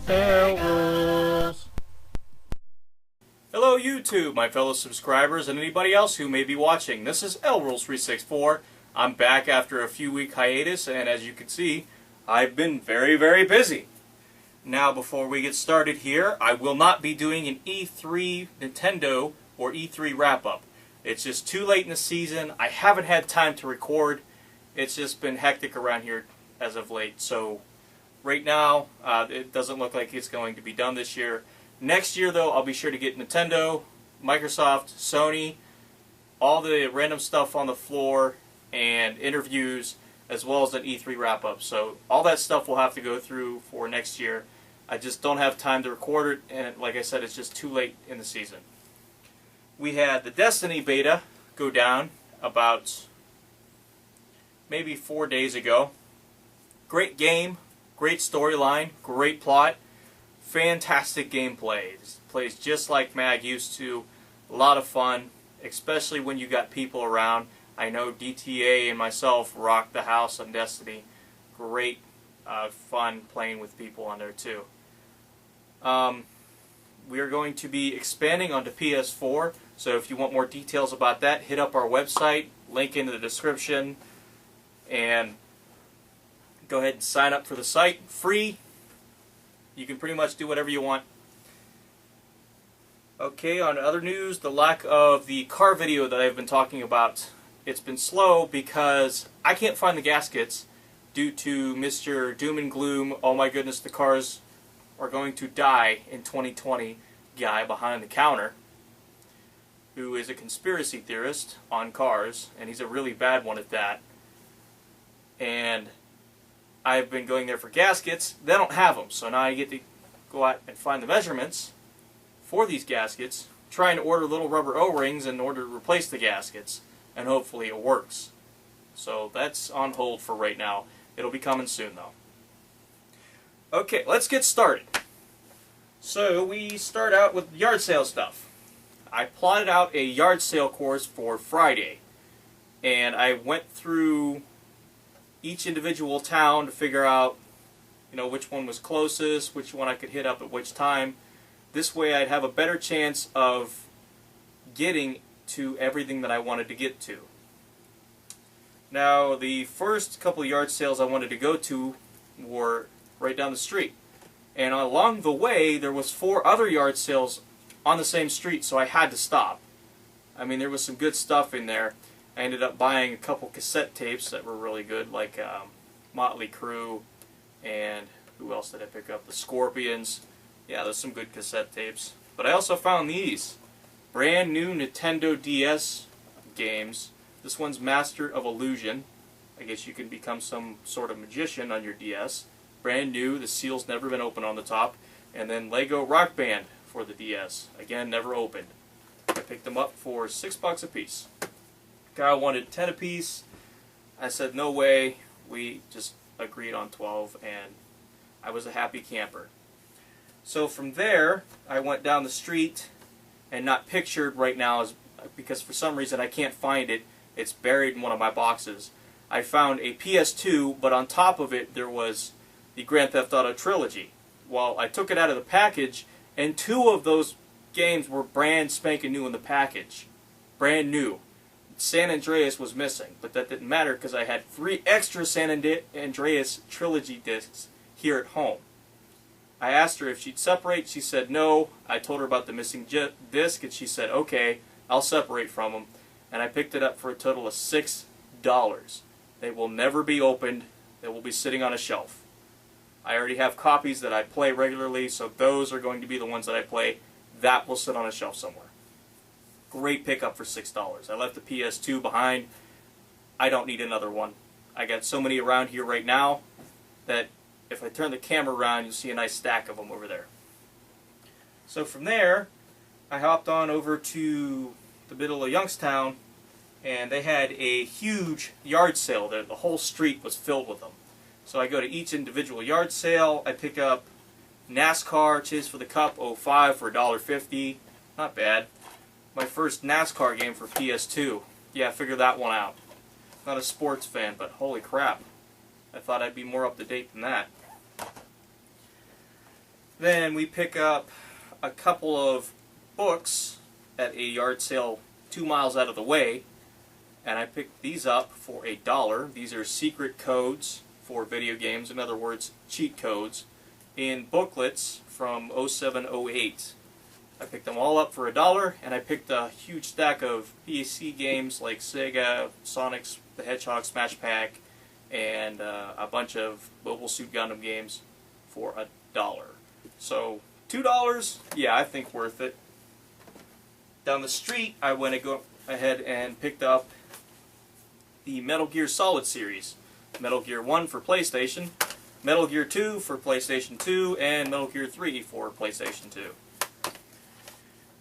Hello YouTube, my fellow subscribers, and anybody else who may be watching. This is Elrules364. I'm back after a few week hiatus, and as you can see, I've been very busy. Now, before we get started here, I will not be doing an E3 Nintendo or E3 wrap-up. It's just too late in the season. I haven't had time to record. It's just been hectic around here as of late. So right now, it doesn't look like it's going to be done this year. Next year, though, I'll be sure to get Nintendo, Microsoft, Sony, all the random stuff on the floor, and interviews, as well as an E3 wrap-up. So all that stuff we'll have to go through for next year. I just don't have time to record it, and like I said, it's just too late in the season. We had the Destiny beta go down about maybe 4 days ago. Great game, great storyline, great plot, fantastic gameplay. It plays just like Mag used to. A lot of fun, especially when you got people around. I know DTA and myself rocked the house on Destiny. Great fun playing with people on there too. We are going to be expanding onto PS4, so if you want more details about that, hit up our website, link in the description, and go ahead and sign up for the site. Free. You can pretty much do whatever you want. Okay, on other news, the lack of the car video that I've been talking about. It's been slow because I can't find the gaskets due to Mr. Doom and Gloom, oh my goodness, the cars are going to die in 2020 guy behind the counter, who is a conspiracy theorist on cars, and he's a really bad one at that. And I've been going there for gaskets. They don't have them, so now I get to go out and find the measurements for these gaskets, try and order little rubber O-rings in order to replace the gaskets, and hopefully it works. So that's on hold for right now. It'll be coming soon, though. Okay, let's get started. So we start out with yard sale stuff. I plotted out a yard sale course for Friday, and I went through each individual town to figure out, which one was closest, which one I could hit up at which time. This way I'd have a better chance of getting to everything that I wanted to get to. Now, the first couple of yard sales I wanted to go to were right down the street. And along the way, there was 4 other yard sales on the same street, so I had to stop. I mean, there was some good stuff in there. I ended up buying a couple cassette tapes that were really good, like Motley Crue, and who else did I pick up? The Scorpions. Yeah, there's some good cassette tapes. But I also found these brand new Nintendo DS games. This one's Master of Illusion. I guess you can become some sort of magician on your DS. Brand new, the seal's never been opened on the top. And then Lego Rock Band for the DS. Again, never opened. I picked them up for $6 a piece. Guy wanted 10 a piece. I said no way. We just agreed on 12, and I was a happy camper. So from there, I went down the street, and not pictured right now is because for some reason I can't find it. It's buried in one of my boxes. I found a PS2, but on top of it there was the Grand Theft Auto trilogy. Well, I took it out of the package, and 2 of those games were brand spanking new in the package. Brand new. San Andreas was missing, but that didn't matter because I had 3 extra San Andreas trilogy discs here at home. I asked her if she'd separate. She said no. I told her about the missing disc, and she said, okay, I'll separate from them. And I picked it up for a total of $6. They will never be opened. They will be sitting on a shelf. I already have copies that I play regularly, so those are going to be the ones that I play. That will sit on a shelf somewhere. Great pickup for $6. I left the PS2 behind. I don't need another one. I got so many around here right now that if I turn the camera around, you'll see a nice stack of them over there. So from there, I hopped on over to the middle of Youngstown, and they had a huge yard sale there. The whole street was filled with them. So I go to each individual yard sale. I pick up NASCAR Chase for the Cup 05 for $1.50. Not bad. My first NASCAR game for PS2. Yeah, figure that one out. Not a sports fan, but holy crap. I thought I'd be more up to date than that. Then we pick up a couple of books at a yard sale 2 miles out of the way, and I picked these up for $1. These are secret codes for video games, in other words, cheat codes, in booklets from 07-08. I picked them all up for $1, and I picked a huge stack of PC games like Sega, Sonic the Hedgehog Smash Pack, and a bunch of Mobile Suit Gundam games for $1. So $2, yeah, I think worth it. Down the street, I went to go ahead and picked up the Metal Gear Solid series. Metal Gear 1 for PlayStation, Metal Gear 2 for PlayStation 2, and Metal Gear 3 for PlayStation 2.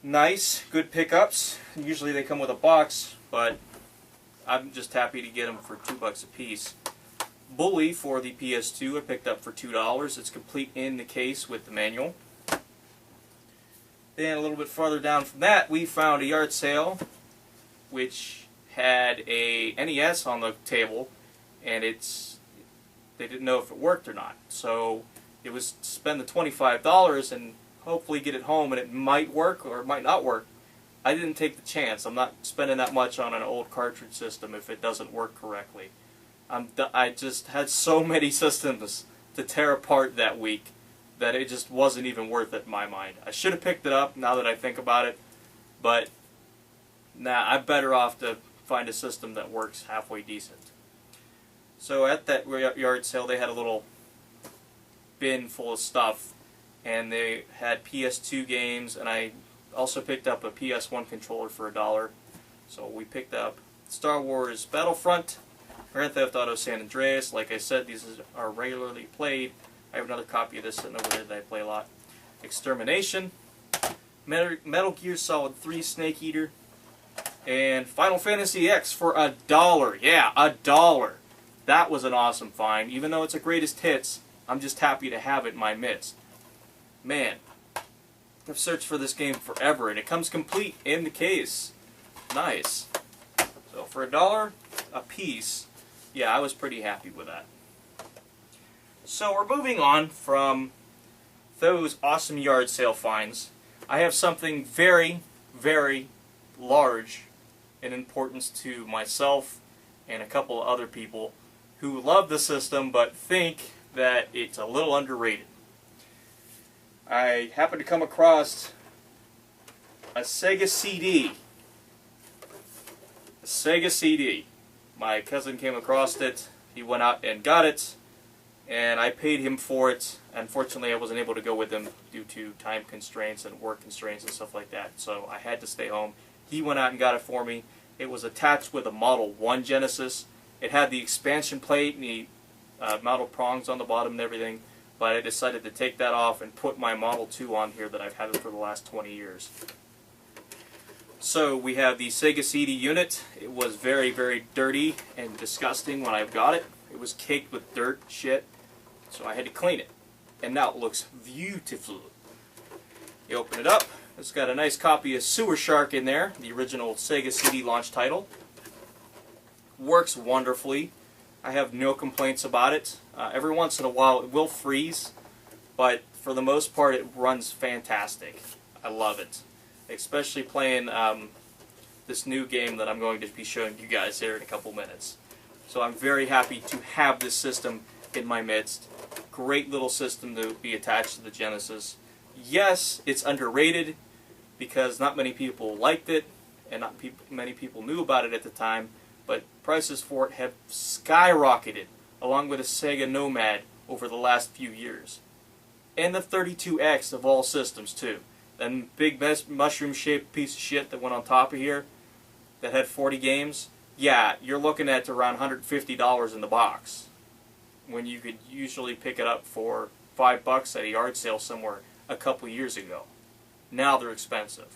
Nice, good pickups. Usually they come with a box, but I'm just happy to get them for $2 a piece. Bully for the PS2 I picked up for $2. It's complete in the case with the manual. Then a little bit farther down from that, we found a yard sale which had a NES on the table, and they didn't know if it worked or not. So it was spend the $25 and hopefully get it home, and it might work or it might not work. I didn't take the chance. I'm not spending that much on an old cartridge system if it doesn't work correctly. I just had so many systems to tear apart that week that it just wasn't even worth it in my mind. I should have picked it up now that I think about it, but nah, I'm better off to find a system that works halfway decent. So at that yard sale they had a little bin full of stuff, and they had PS2 games, and I also picked up a PS1 controller for $1. So we picked up Star Wars Battlefront, Grand Theft Auto San Andreas. Like I said, these are regularly played. I have another copy of this sitting over there that I play a lot. Extermination, Metal Gear Solid 3 Snake Eater, and Final Fantasy X for $1. Yeah, $1. That was an awesome find. Even though it's a greatest hits, I'm just happy to have it in my midst. Man, I've searched for this game forever, and it comes complete in the case. Nice. So for $1 a piece, yeah, I was pretty happy with that. So we're moving on from those awesome yard sale finds. I have something very, very large in importance to myself and a couple of other people who love the system but think that it's a little underrated. I happened to come across a Sega CD. A Sega CD. My cousin came across it. He went out and got it, and I paid him for it. Unfortunately, I wasn't able to go with him due to time constraints and work constraints and stuff like that, so I had to stay home. He went out and got it for me. It was attached with a Model 1 Genesis. It had the expansion plate and the metal prongs on the bottom and everything, but I decided to take that off and put my Model 2 on here that I've had it for the last 20 years. So we have the Sega CD unit. It was very, very dirty and disgusting when I got it. It was caked with dirt, shit, so I had to clean it. And now it looks beautiful. You open it up. It's got a nice copy of Sewer Shark in there, the original Sega CD launch title. Works wonderfully. I have no complaints about it. Every once in a while it will freeze, but for the most part it runs fantastic. I love it. Especially playing this new game that I'm going to be showing you guys here in a couple minutes. So I'm very happy to have this system in my midst. Great little system to be attached to the Genesis. Yes, it's underrated because not many people liked it and not many people knew about it at the time, but prices for it have skyrocketed along with a Sega Nomad over the last few years. And the 32X of all systems too. That big mushroom-shaped piece of shit that went on top of here that had 40 games, yeah, you're looking at around $150 in the box when you could usually pick it up for $5 at a yard sale somewhere a couple years ago. Now they're expensive.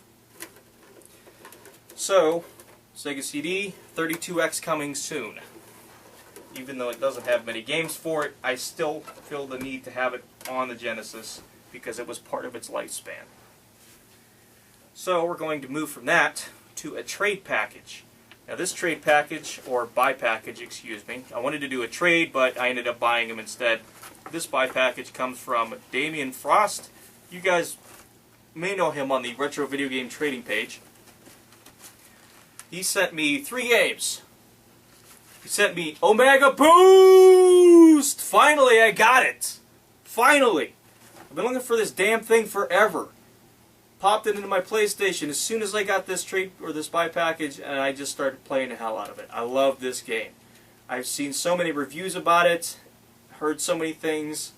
So, Sega CD, 32X coming soon. Even though it doesn't have many games for it, I still feel the need to have it on the Genesis because it was part of its lifespan. So we're going to move from that to a trade package. Now this trade package, or buy package, excuse me, I wanted to do a trade, but I ended up buying them instead. This buy package comes from Damien Frost You guys may know him on the Retro Video Game Trading page. He sent me 3 games. He sent me Omega Boost! Finally, I got it! Finally! I've been looking for this damn thing forever. Popped it into my PlayStation as soon as I got this trade or this buy package, and I just started playing the hell out of it. I love this game. I've seen so many reviews about it, heard so many things.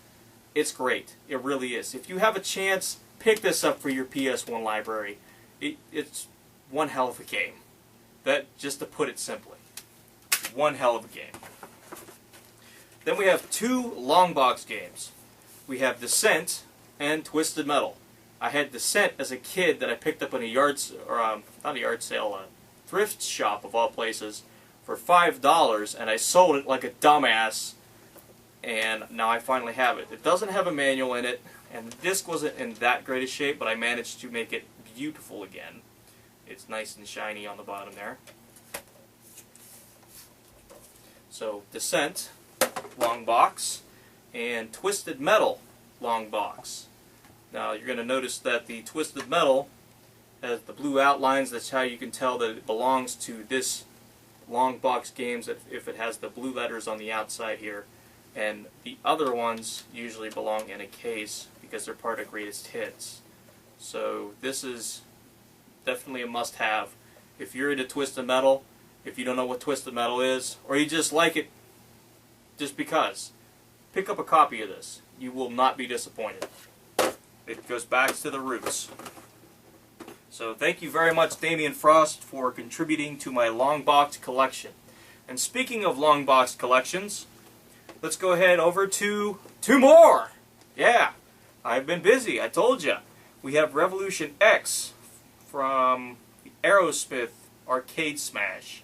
It's great. It really is. If you have a chance, pick this up for your PS1 library. It's one hell of a game. That, just to put it simply. One hell of a game. Then we have 2 Longbox games. We have Descent and Twisted Metal. I had Descent as a kid that I picked up in a not a yard sale, a thrift shop of all places, for $5, and I sold it like a dumbass, and now I finally have it. It doesn't have a manual in it, and the disc wasn't in that great a shape, but I managed to make it beautiful again. It's nice and shiny on the bottom there. So, Descent, long box, and Twisted Metal, long box. Now, you're going to notice that the Twisted Metal has the blue outlines. That's how you can tell that it belongs to this long box games, if it has the blue letters on the outside here. And the other ones usually belong in a case because they're part of greatest hits. So this is definitely a must-have. If you're into Twisted Metal, if you don't know what Twisted Metal is, or you just like it just because, pick up a copy of this. You will not be disappointed. It goes back to the roots. So thank you very much, Damien Frost, for contributing to my long box collection. And speaking of long box collections, let's go ahead over to 2 more. Yeah, I've been busy, I told you. We have Revolution X from Aerosmith Arcade Smash.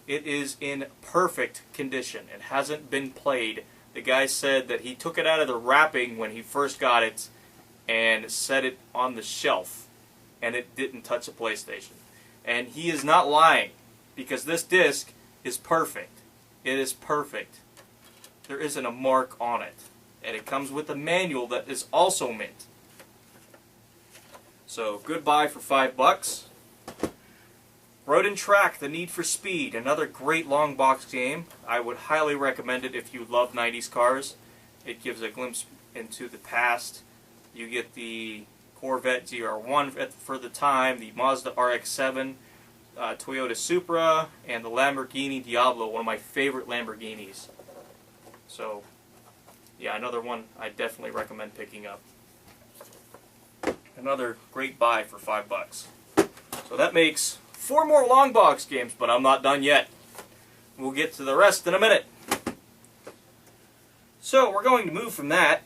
It is in perfect condition. It hasn't been played. The guy said that he took it out of the wrapping when he first got it and set it on the shelf, and it didn't touch a PlayStation. And he is not lying, because this disc is perfect. It is perfect. There isn't a mark on it. And it comes with a manual that is also mint. So, goodbye for $5. Road and Track, The Need for Speed, another great long box game. I would highly recommend it if you love 90s cars. It gives a glimpse into the past. You get the Corvette ZR1 for the time, the Mazda RX-7, Toyota Supra, and the Lamborghini Diablo, one of my favorite Lamborghinis. So, yeah, another one I definitely recommend picking up. Another great buy for $5. So that makes 4 more long box games, but I'm not done yet. We'll get to the rest in a minute. So we're going to move from that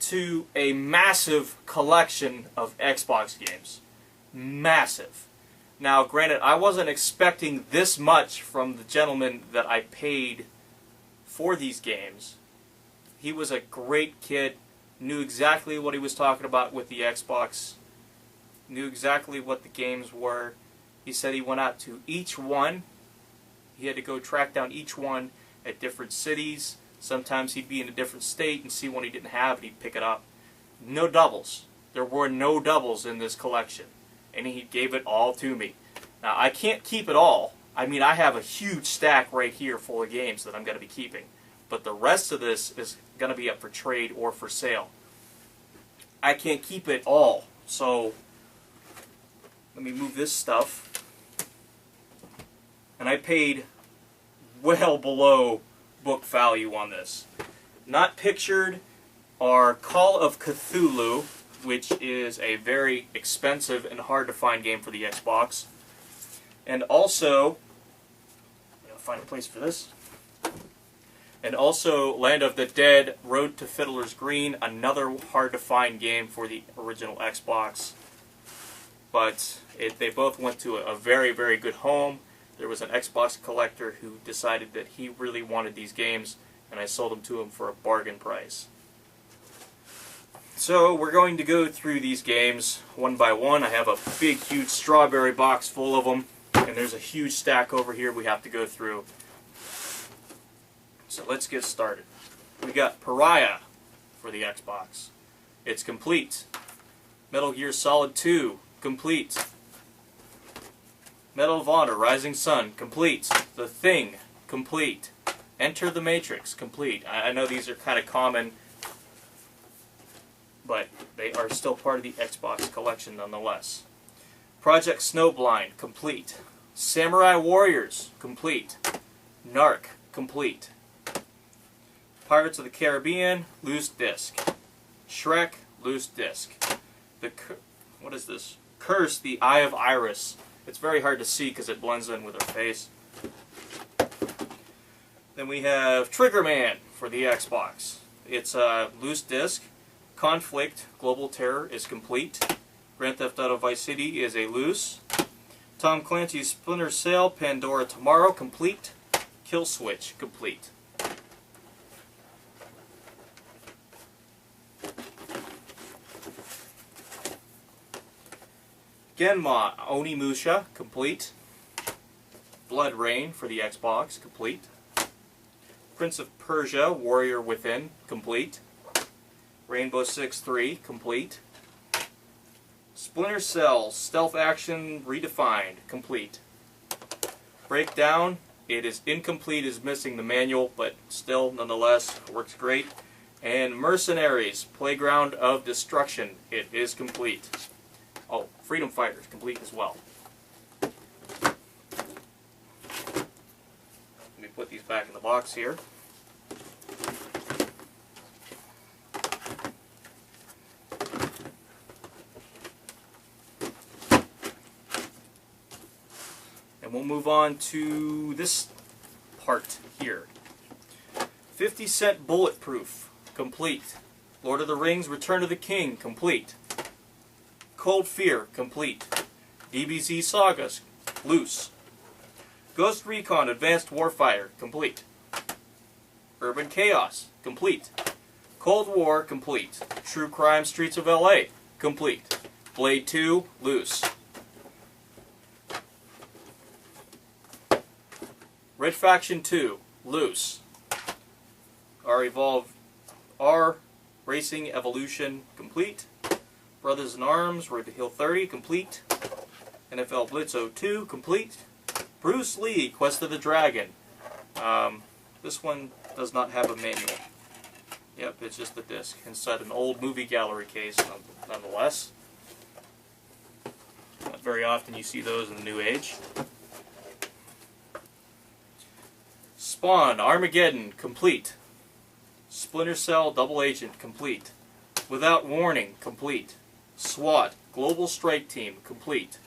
to a massive collection of Xbox games. Massive. Now, granted, I wasn't expecting this much from the gentleman that I paid for these games. He was a great kid, knew exactly what he was talking about with the Xbox, knew exactly what the games were. He said he went out to each one. He had to go track down each one at different cities. Sometimes he'd be in a different state and see one he didn't have and he'd pick it up. No doubles. There were no doubles in this collection. And he gave it all to me. Now, I can't keep it all. I mean, I have a huge stack right here full of games that I'm going to be keeping. But the rest of this is going to be up for trade or for sale. I can't keep it all. So, let me move this stuff. And I paid well below book value on this. Not pictured are Call of Cthulhu, which is a very expensive and hard to find game for the Xbox. And also, I'll find a place for this. And also Land of the Dead, Road to Fiddler's Green, another hard to find game for the original Xbox. But they both went to a very, very good home. There was an Xbox collector who decided that he really wanted these games, and I sold them to him for a bargain price. So we're going to go through these games one by one. I have a big, huge strawberry box full of them, and there's a huge stack over here we have to go through. So let's get started. We got Pariah for the Xbox. It's complete. Metal Gear Solid 2, complete. Medal of Honor, Rising Sun, complete. The Thing, complete. Enter the Matrix, complete. I know these are kind of common, but they are still part of the Xbox collection nonetheless. Project Snowblind, complete. Samurai Warriors, complete. Narc, complete. Pirates of the Caribbean, loose disc. Shrek, loose disc. What is this? Curse, the Eye of Iris. It's very hard to see because it blends in with her face. Then we have Trigger Man for the Xbox. It's a loose disc. Conflict, Global Terror is complete. Grand Theft Auto Vice City is a loose. Tom Clancy's Splinter Cell, Pandora Tomorrow, complete. Kill Switch, complete. Genma Onimusha, complete. Blood Rain for the Xbox, complete. Prince of Persia, Warrior Within, complete. Rainbow Six 3, complete. Splinter Cell, Stealth Action Redefined, complete. Breakdown, it is incomplete, is missing the manual, but still, nonetheless, works great. And Mercenaries, Playground of Destruction, it is complete. Oh, Freedom Fighters, complete as well. Let me put these back in the box here. And we'll move on to this part here. 50 Cent Bulletproof, complete. Lord of the Rings, Return of the King, complete. Cold Fear, complete. DBZ Sagas, loose. Ghost Recon Advanced Warfighter, complete. Urban Chaos, complete. Cold War, complete. True Crime Streets of LA, complete. Blade 2, loose. Red Faction 2, loose. R Racing Evolution, complete. Brothers in Arms, Road to Hill 30, complete. NFL Blitz 02, complete. Bruce Lee, Quest of the Dragon. This one does not have a manual. Yep, it's just the disc inside an old movie gallery case, nonetheless. Not very often you see those in the new age. Spawn, Armageddon, complete. Splinter Cell, Double Agent, complete. Without Warning, complete. SWAT, Global Strike Team, complete.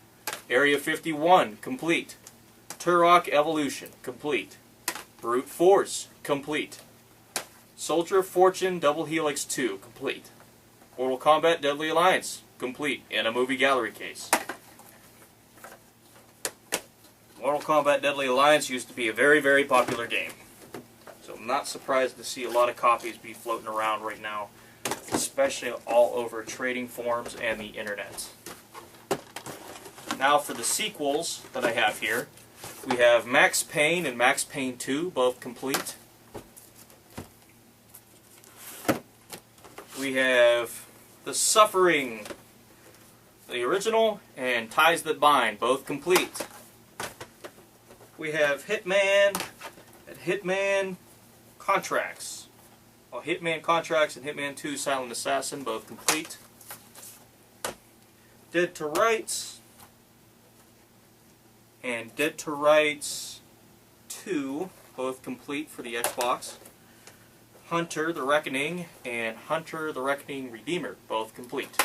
Area 51, complete. Turok Evolution, complete. Brute Force, complete. Soldier of Fortune, Double Helix 2, complete. Mortal Kombat Deadly Alliance, complete, in a movie gallery case. Mortal Kombat Deadly Alliance used to be a very, very popular game. So I'm not surprised to see a lot of copies be floating around right now, especially all over trading forums and the internet. Now for the sequels that I have here, we have Max Payne and Max Payne 2, both complete. We have The Suffering, the original, and Ties That Bind, both complete. We have Hitman and Hitman Contracts. Well, Hitman Contracts and Hitman 2 Silent Assassin, both complete. Dead to Rights and Dead to Rights 2, both complete for the Xbox. Hunter the Reckoning and Hunter the Reckoning Redeemer, both complete.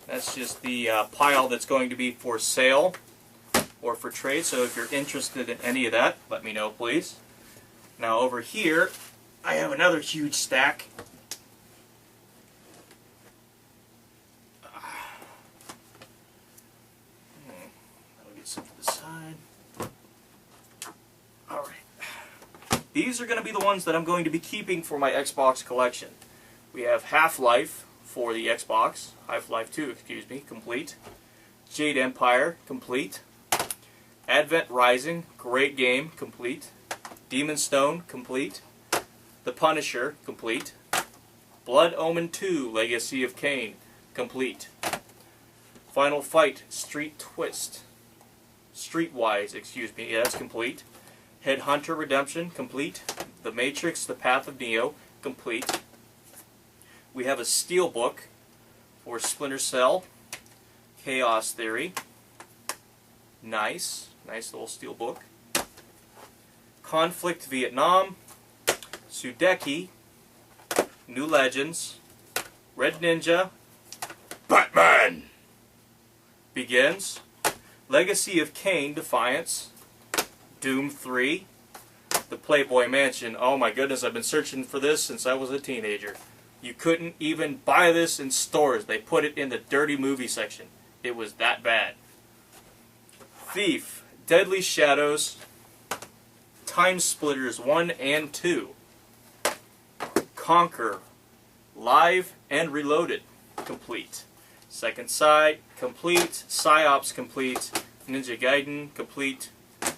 That's just the pile that's going to be for sale or for trade, so if you're interested in any of that, let me know, please. Now over here, I have another huge stack. I'll get some to the side. Alright. These are going to be the ones that I'm going to be keeping for my Xbox collection. We have Half-Life for the Xbox, Half-Life 2, excuse me, complete. Jade Empire, complete. Advent Rising, great game, complete. Demon Stone, complete. The Punisher, complete. Blood Omen 2, Legacy of Kain, complete. Final Fight, Streetwise, excuse me, yeah, that's complete. Headhunter Redemption, complete. The Matrix, The Path of Neo, complete. We have a Steelbook for Splinter Cell, Chaos Theory. Nice little Steelbook. Conflict Vietnam, Sudeki, New Legends, Red Ninja, Batman Begins, Legacy of Kain Defiance, Doom 3, The Playboy Mansion. Oh my goodness, I've been searching for this since I was a teenager. You couldn't even buy this in stores. They put it in the dirty movie section. It was that bad. Thief, Deadly Shadows, Time Splitters 1 and 2, Conquer, Live and Reloaded, complete. Second Sight, complete. Psyops, complete. Ninja Gaiden, complete.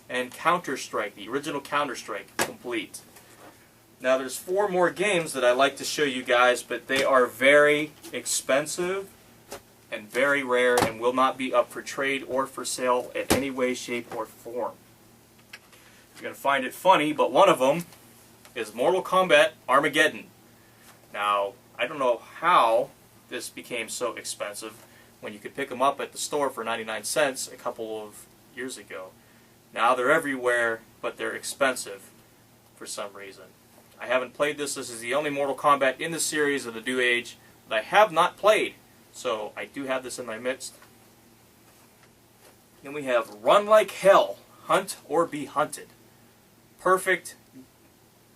And Counter-Strike, the original Counter-Strike, complete. Now there's 4 more games that I'd like to show you guys, but they are very expensive and very rare and will not be up for trade or for sale in any way, shape, or form. You're going to find it funny, but one of them is Mortal Kombat Armageddon. Now, I don't know how this became so expensive when you could pick them up at the store for 99 cents a couple of years ago. Now they're everywhere, but they're expensive for some reason. I haven't played this. This is the only Mortal Kombat in the series of the New Age that I have not played. So I do have this in my midst. Then we have Run Like Hell, Hunt or Be Hunted. Perfect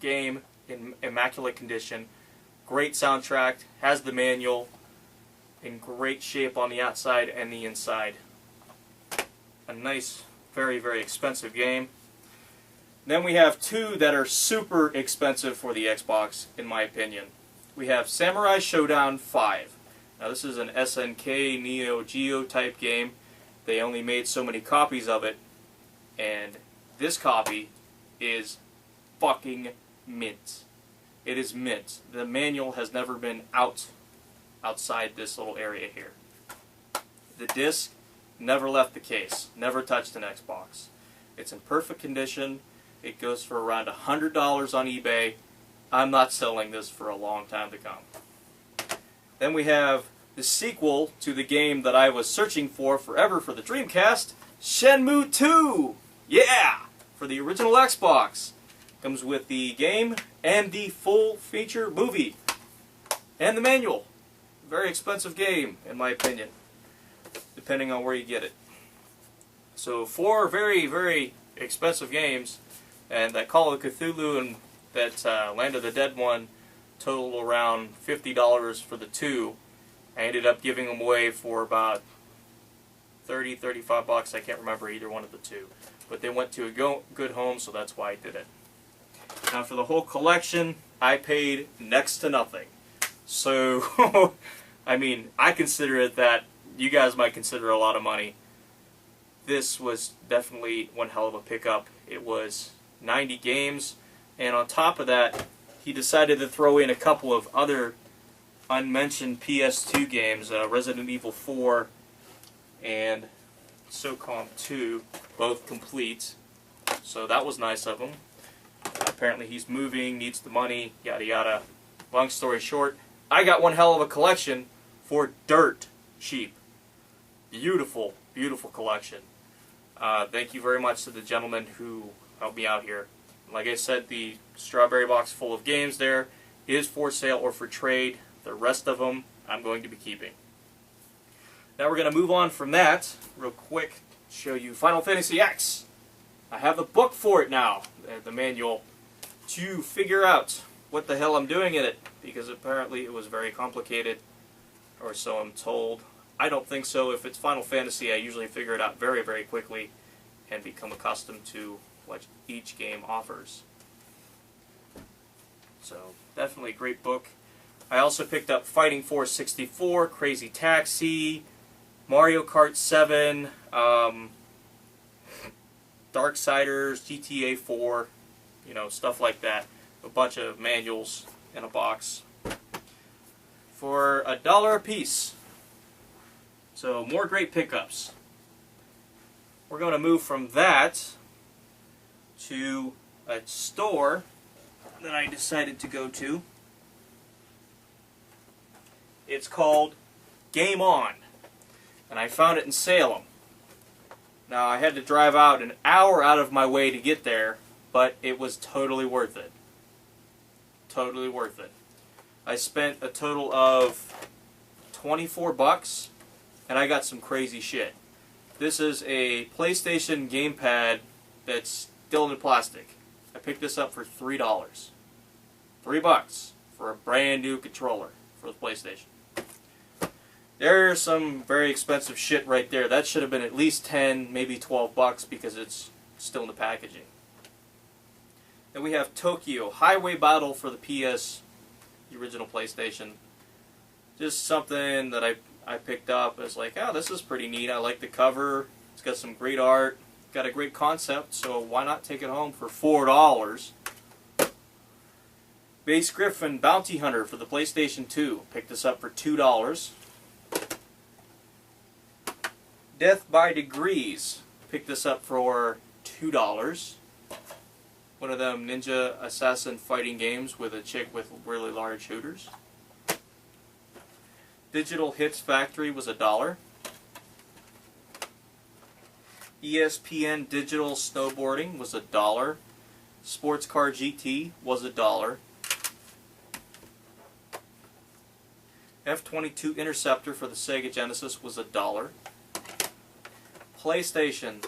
game in immaculate condition. Great soundtrack, has the manual, in great shape on the outside and the inside. A nice, very, very expensive game. Then we have 2 that are super expensive for the Xbox, in my opinion. We have Samurai Showdown 5. Now this is an SNK Neo Geo type game. They only made so many copies of it, and this copy is fucking mint. It is mint. The manual has never been outside this little area here. The disc never left the case, never touched an Xbox. It's in perfect condition. It goes for around $100 on eBay. I'm not selling this for a long time to come. Then we have the sequel to the game that I was searching for forever for the Dreamcast, Shenmue 2! Yeah! For the original Xbox. Comes with the game and the full feature movie. And the manual. Very expensive game, in my opinion. Depending on where you get it. So 4 very, very expensive games. And that Call of Cthulhu and that Land of the Dead one total around $50 for the 2. I ended up giving them away for about $30, $35. I can't remember either one of the 2. But they went to a good home, so that's why I did it. Now for the whole collection, I paid next to nothing. So, I mean, I consider it that. You guys might consider a lot of money. This was definitely one hell of a pickup. It was 90 games, and on top of that, he decided to throw in a couple of other unmentioned PS2 games, Resident Evil 4 and SOCOM 2, both complete. So that was nice of him. Apparently he's moving, needs the money, yada yada. Long story short, I got one hell of a collection for dirt cheap. Beautiful, beautiful collection. Thank you very much to the gentleman who helped me out here. Like I said, the strawberry box full of games there is for sale or for trade. The rest of them I'm going to be keeping. Now we're going to move on from that real quick. Show you Final Fantasy X. I have the book for it now, the manual, to figure out what the hell I'm doing in it, because apparently it was very complicated, or so I'm told. I don't think so. If it's Final Fantasy, I usually figure it out very, very quickly and become accustomed to what each game offers. So, definitely a great book. I also picked up Fighting Force 64, Crazy Taxi, Mario Kart 7, Darksiders, GTA 4, you know, stuff like that. A bunch of manuals in a box for $1 a piece. So more great pickups. We're going to move from that to a store that I decided to go to. It's called Game On, and I found it in Salem. Now I had to drive out an hour out of my way to get there, but it was totally worth it. Totally worth it. I spent a total of $24, and I got some crazy shit. This is a PlayStation gamepad that's still in plastic. I picked this up for $3. $3 for a brand new controller for the PlayStation. There's some very expensive shit right there. That should have been at least 10, maybe $12 because it's still in the packaging. Then we have Tokyo Highway Battle for the PS, the original PlayStation. Just something that I picked up as like, oh, this is pretty neat. I like the cover. It's got some great art. Got a great concept, so why not take it home for $4? Base Griffin Bounty Hunter for the PlayStation 2. Picked this up for $2. Death by Degrees. Picked this up for $2. One of them ninja assassin fighting games with a chick with really large hooters. Digital Hits Factory was $1. ESPN Digital Snowboarding was $1. Sports Car GT was $1. F-22 Interceptor for the Sega Genesis was $1. PlayStation,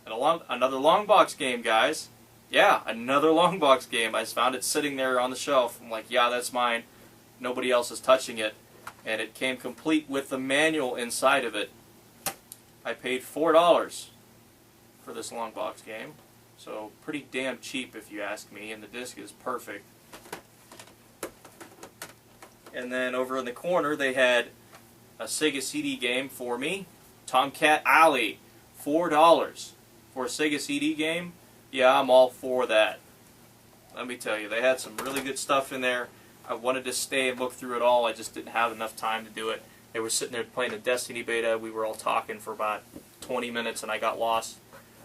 and another Longbox game, guys. Yeah, another Longbox game. I just found it sitting there on the shelf. I'm like, yeah, that's mine. Nobody else is touching it. And it came complete with the manual inside of it. I paid $4 for this Longbox game. So pretty damn cheap if you ask me, and the disc is perfect. And then over in the corner they had a Sega CD game for me. Tomcat Alley, $4 for a Sega CD game. Yeah, I'm all for that. Let me tell you, they had some really good stuff in there. I wanted to stay and look through it all. I just didn't have enough time to do it. They were sitting there playing the Destiny beta. We were all talking for about 20 minutes and I got lost.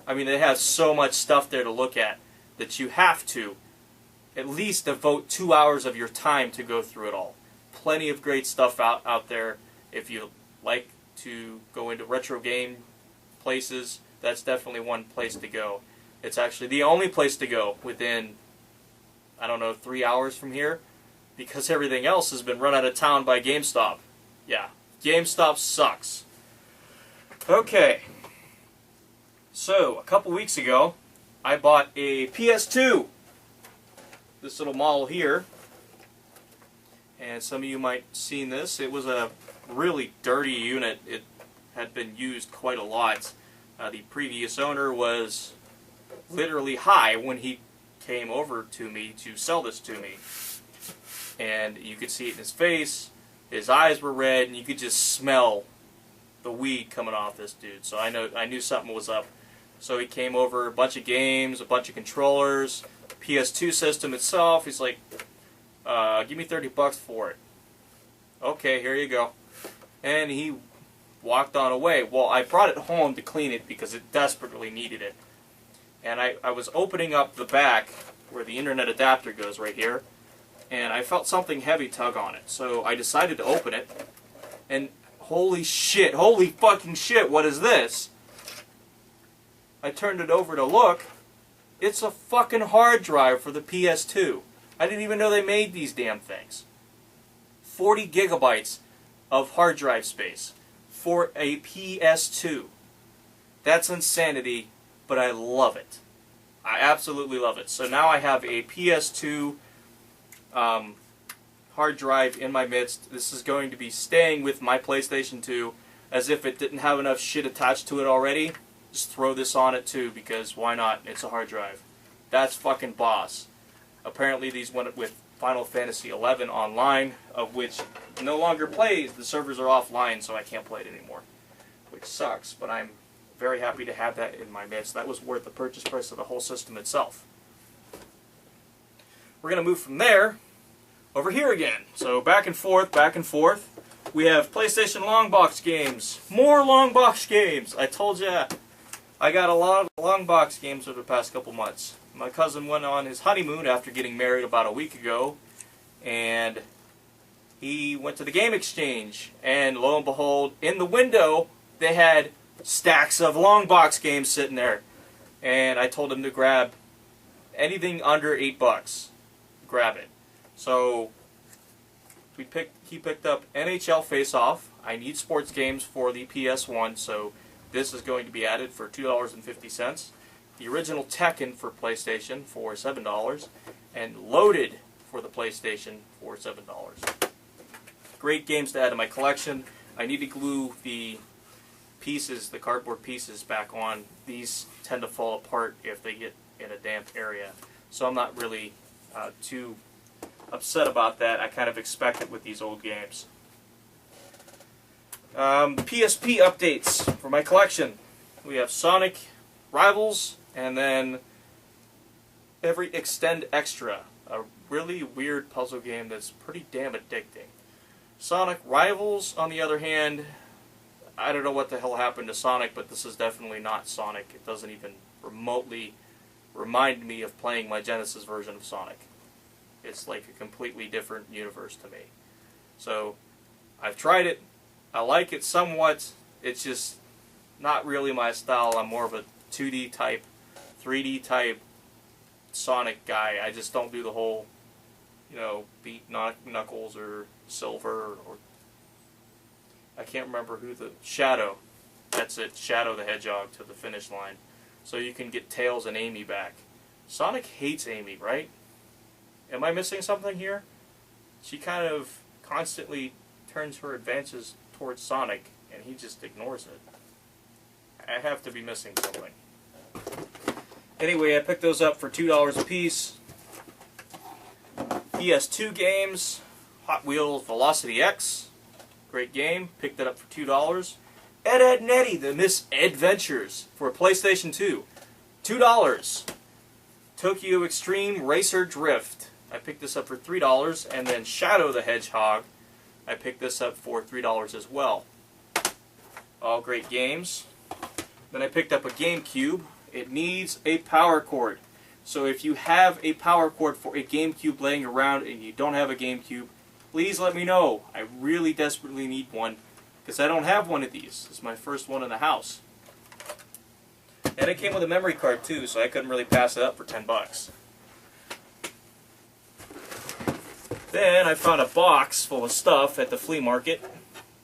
I mean, they have so much stuff there to look at that you have to at least devote 2 hours of your time to go through it all. Plenty of great stuff out there. If you like to go into retro game places, that's definitely one place to go. It's actually the only place to go within, I don't know, 3 hours from here, because everything else has been run out of town by GameStop. Yeah, GameStop sucks. Okay, so a couple weeks ago, I bought a PS2. This little model here, and some of you might have seen this. It was a really dirty unit. It had been used quite a lot. The previous owner was literally high when he came over to me to sell this to me. And you could see it in his face, his eyes were red, and you could just smell the weed coming off this dude. So I knew something was up. So he came over, a bunch of games, a bunch of controllers, PS2 system itself. He's like, give me $30 for it. Okay, here you go. And he walked on away. Well, I brought it home to clean it because it desperately needed it. And I was opening up the back where the internet adapter goes right here, and I felt something heavy tug on it. So I decided to open it, and holy shit, holy fucking shit, what is this? I turned it over to look. It's a fucking hard drive for the PS2. I didn't even know they made these damn things. 40 gigabytes of hard drive space for a PS2. That's insanity, but I love it. I absolutely love it. So now I have a PS2 hard drive in my midst. This is going to be staying with my PlayStation 2 as if it didn't have enough shit attached to it already. Just throw this on it too, because why not? It's a hard drive. That's fucking boss. Apparently these went with Final Fantasy XI Online, of which no longer plays. The servers are offline, so I can't play it anymore, which sucks, but I'm very happy to have that in my midst. That was worth the purchase price of the whole system itself. We're going to move from there over here again. So back and forth, back and forth. We have PlayStation Longbox games. More Longbox games. I told you I got a lot of Longbox games over the past couple months. My cousin went on his honeymoon after getting married about a week ago, and he went to the game exchange, and lo and behold, in the window they had stacks of Longbox games sitting there. And I told him to grab anything under $8. Grab it. So he picked up NHL Face Off. I need sports games for the PS1, so this is going to be added for $2.50. The original Tekken for PlayStation for $7, and Loaded for the PlayStation for $7. Great games to add to my collection. I need to glue the pieces, the cardboard pieces, back on. These tend to fall apart if they get in a damp area, so I'm not really too upset about that. I kind of expect it with these old games. PSP updates for my collection. We have Sonic Rivals, and then every Extend Extra, a really weird puzzle game that's pretty damn addicting. Sonic Rivals, on the other hand, I don't know what the hell happened to Sonic, but this is definitely not Sonic. It doesn't even remotely remind me of playing my Genesis version of Sonic. It's like a completely different universe to me. So, I've tried it. I like it somewhat. It's just not really my style. I'm more of a 2D type, 3D type Sonic guy. I just don't do the whole, beat Knuckles or Silver, or I can't remember who the Shadow. That's it, Shadow the Hedgehog to the finish line. So you can get Tails and Amy back. Sonic hates Amy, right? Am I missing something here? She kind of constantly turns her advances towards Sonic, and he just ignores it. I have to be missing something. Anyway, I picked those up for $2 a piece. PS2 games, Hot Wheels Velocity X, great game, picked that up for $2. Ed, Edd n Eddy, The Misadventures for PlayStation 2, $2. Tokyo Extreme Racer Drift, I picked this up for $3, and then Shadow the Hedgehog, I picked this up for $3 as well. All great games. Then I picked up a GameCube. It needs a power cord. So if you have a power cord for a GameCube laying around and you don't have a GameCube, please let me know. I really desperately need one, because I don't have one of these. This is my first one in the house. And it came with a memory card too, so I couldn't really pass it up for $10. Then I found a box full of stuff at the flea market,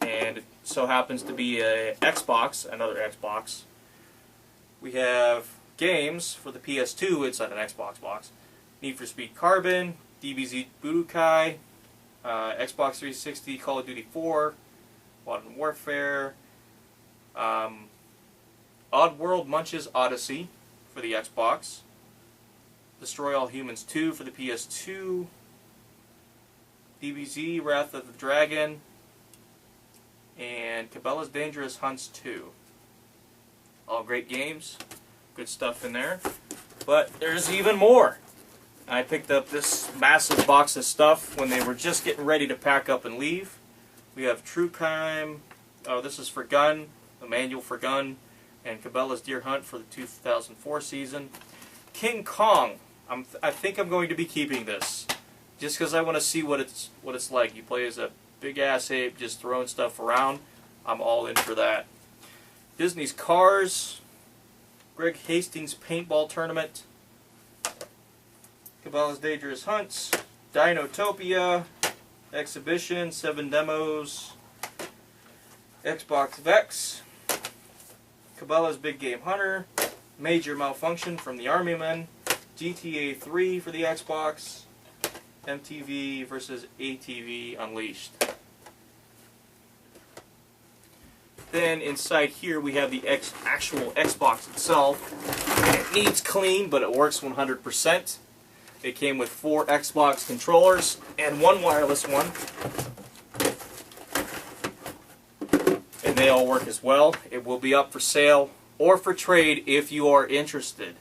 and it so happens to be a Xbox, another Xbox. We have games for the PS2 inside an Xbox box. Need for Speed Carbon, DBZ Budokai, Xbox 360 Call of Duty 4, Modern Warfare, Oddworld Munch's Odyssey for the Xbox, Destroy All Humans 2 for the PS2, DBZ Wrath of the Dragon, and Cabela's Dangerous Hunts 2. All great games, good stuff in there, but there's even more. I picked up this massive box of stuff when they were just getting ready to pack up and leave. We have True Crime, this is for Gun, the manual for Gun, and Cabela's Deer Hunt for the 2004 season. King Kong, I think I'm going to be keeping this, just because I want to see what it's like. You play as a big-ass ape just throwing stuff around. I'm all in for that. Disney's Cars, Greg Hastings Paintball Tournament, Cabela's Dangerous Hunts, Dinotopia, Exhibition, 7 Demos, Xbox Vex, Cabela's Big Game Hunter, Major Malfunction from the Army Men, GTA 3 for the Xbox, MTV vs. ATV Unleashed. Then inside here we have the actual Xbox itself. It needs clean, but it works 100%. It came with 4 Xbox controllers and 1 wireless one. And they all work as well. It will be up for sale or for trade if you are interested.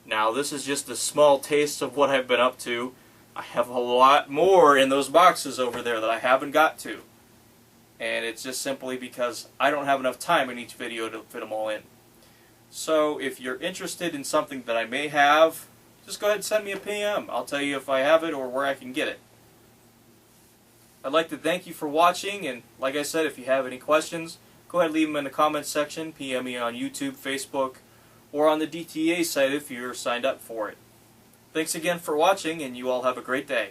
Now, this is just a small taste of what I've been up to. I have a lot more in those boxes over there that I haven't got to. And it's just simply because I don't have enough time in each video to fit them all in. So if you're interested in something that I may have, just go ahead and send me a PM. I'll tell you if I have it or where I can get it. I'd like to thank you for watching, and like I said, if you have any questions, go ahead and leave them in the comments section. PM me on YouTube, Facebook, or on the DTA site if you're signed up for it. Thanks again for watching, and you all have a great day.